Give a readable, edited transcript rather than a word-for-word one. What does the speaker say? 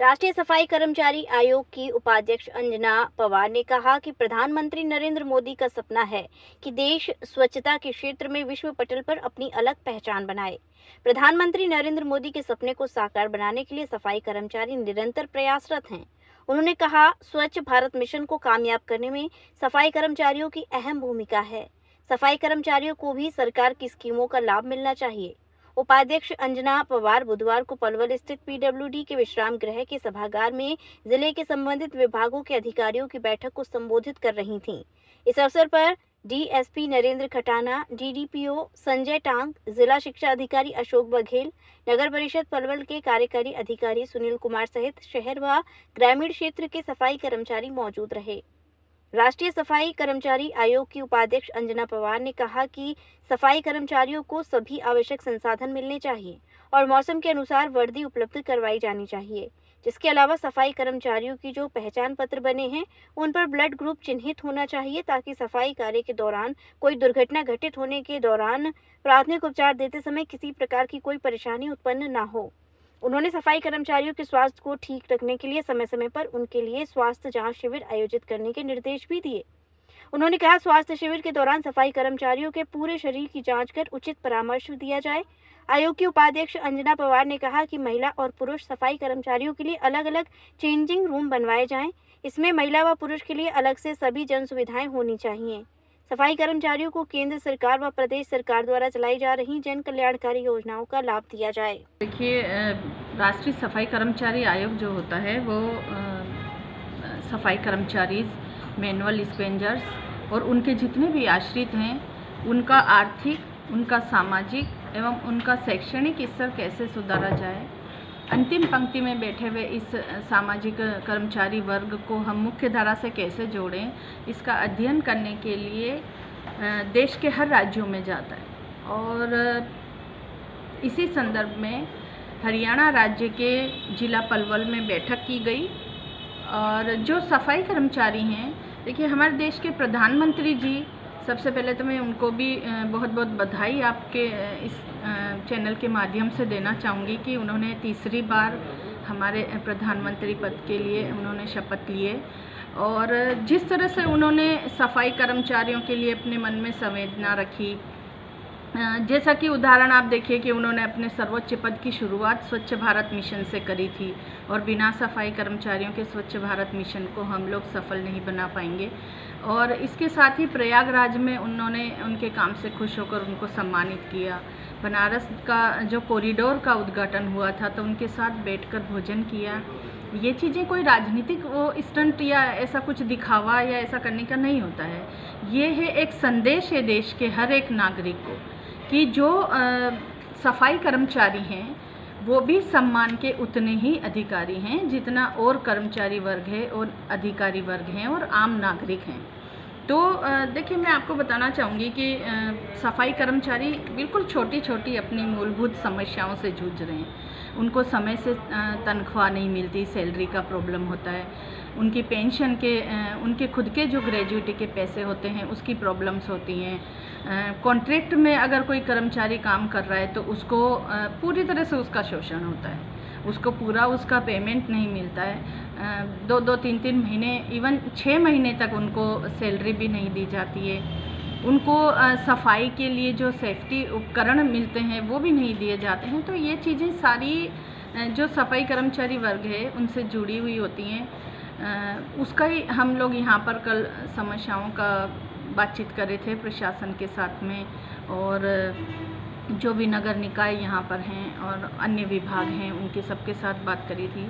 राष्ट्रीय सफाई कर्मचारी आयोग की उपाध्यक्ष अंजना पवार ने कहा कि प्रधानमंत्री नरेंद्र मोदी का सपना है कि देश स्वच्छता के क्षेत्र में विश्व पटल पर अपनी अलग पहचान बनाए। प्रधानमंत्री नरेंद्र मोदी के सपने को साकार बनाने के लिए सफाई कर्मचारी निरंतर प्रयासरत हैं। उन्होंने कहा, स्वच्छ भारत मिशन को कामयाब करने में सफाई कर्मचारियों की अहम भूमिका है। सफाई कर्मचारियों को भी सरकार की स्कीमों का लाभ मिलना चाहिए। उपाध्यक्ष अंजना पवार बुधवार को पलवल स्थित पीडब्ल्यूडी के विश्राम गृह के सभागार में जिले के संबंधित विभागों के अधिकारियों की बैठक को संबोधित कर रही थीं। इस अवसर पर डीएसपी नरेंद्र खटाना, डीडीपीओ संजय टांग, जिला शिक्षा अधिकारी अशोक बघेल, नगर परिषद पलवल के कार्यकारी अधिकारी सुनील कुमार सहित शहर व ग्रामीण क्षेत्र के सफाई कर्मचारी मौजूद रहे। राष्ट्रीय सफाई कर्मचारी आयोग की उपाध्यक्ष अंजना पवार ने कहा कि सफाई कर्मचारियों को सभी आवश्यक संसाधन मिलने चाहिए और मौसम के अनुसार वर्दी उपलब्ध करवाई जानी चाहिए। जिसके अलावा सफाई कर्मचारियों की जो पहचान पत्र बने हैं उन पर ब्लड ग्रुप चिन्हित होना चाहिए ताकि सफाई कार्य के दौरान कोई दुर्घटना घटित होने के दौरान प्राथमिक उपचार देते समय किसी प्रकार की कोई परेशानी उत्पन्न न हो। उन्होंने सफाई कर्मचारियों के स्वास्थ्य को ठीक रखने के लिए समय समय पर उनके लिए स्वास्थ्य जांच शिविर आयोजित करने के निर्देश भी दिए। उन्होंने कहा, स्वास्थ्य शिविर के दौरान सफाई कर्मचारियों के पूरे शरीर की जांच कर उचित परामर्श दिया जाए। आयोग की उपाध्यक्ष अंजना पवार ने कहा कि महिला और पुरुष सफाई कर्मचारियों के लिए अलग अलग चेंजिंग रूम बनवाए जाएं। इसमें महिला व पुरुष के लिए अलग से सभी जन सुविधाएं होनी चाहिए। सफाई कर्मचारियों को केंद्र सरकार व प्रदेश सरकार द्वारा चलाई जा रही जन कल्याणकारी योजनाओं का लाभ दिया जाए। देखिए, राष्ट्रीय सफाई कर्मचारी आयोग जो होता है वो सफाई कर्मचारी, मैनुअल स्पेंजर्स और उनके जितने भी आश्रित हैं उनका आर्थिक, उनका सामाजिक एवं उनका शैक्षणिक स्तर कैसे सुधारा जाए, अंतिम पंक्ति में बैठे हुए इस सामाजिक कर्मचारी वर्ग को हम मुख्य धारा से कैसे जोड़ें, इसका अध्ययन करने के लिए देश के हर राज्यों में जाता है। और इसी संदर्भ में हरियाणा राज्य के जिला पलवल में बैठक की गई। और जो सफाई कर्मचारी हैं, देखिए हमारे देश के प्रधानमंत्री जी, सबसे पहले तो मैं उनको भी बहुत बहुत बधाई आपके इस चैनल के माध्यम से देना चाहूँगी कि उन्होंने तीसरी बार हमारे प्रधानमंत्री पद के लिए उन्होंने शपथ लिए। और जिस तरह से उन्होंने सफाई कर्मचारियों के लिए अपने मन में संवेदना रखी, जैसा कि उदाहरण आप देखिए कि उन्होंने अपने सर्वोच्च पद की शुरुआत स्वच्छ भारत मिशन से करी थी और बिना सफाई कर्मचारियों के स्वच्छ भारत मिशन को हम लोग सफल नहीं बना पाएंगे। और इसके साथ ही प्रयागराज में उन्होंने उनके काम से खुश होकर उनको सम्मानित किया। बनारस का जो कॉरिडोर का उद्घाटन हुआ था तो उनके साथ बैठकर भोजन किया। ये चीज़ें कोई राजनीतिक वो स्टंट या ऐसा कुछ दिखावा या ऐसा करने का नहीं होता है। ये है एक संदेश है देश के हर एक नागरिक को कि जो सफाई कर्मचारी हैं वो भी सम्मान के उतने ही अधिकारी हैं जितना और कर्मचारी वर्ग है और अधिकारी वर्ग हैं और आम नागरिक हैं। तो देखिए, मैं आपको बताना चाहूँगी कि सफाई कर्मचारी बिल्कुल छोटी छोटी अपनी मूलभूत समस्याओं से जूझ रहे हैं। उनको समय से तनख्वाह नहीं मिलती, सैलरी का प्रॉब्लम होता है, उनकी पेंशन के उनके खुद के जो ग्रेजुएटी के पैसे होते हैं उसकी प्रॉब्लम्स होती हैं। कॉन्ट्रैक्ट में अगर कोई कर्मचारी काम कर रहा है तो उसको पूरी तरह से उसका शोषण होता है, उसको पूरा उसका पेमेंट नहीं मिलता है। 2-2, 3-3 महीने, इवन 6 महीने तक उनको सैलरी भी नहीं दी जाती है। उनको सफाई के लिए जो सेफ्टी उपकरण मिलते हैं वो भी नहीं दिए जाते हैं। तो ये चीज़ें सारी जो सफाई कर्मचारी वर्ग है उनसे जुड़ी हुई होती हैं। उसका ही हम लोग यहाँ पर कल समस्याओं का बातचीत करे थे प्रशासन के साथ में, और जो भी नगर निकाय यहाँ पर हैं और अन्य विभाग हैं उनके सबके साथ बात करी थी।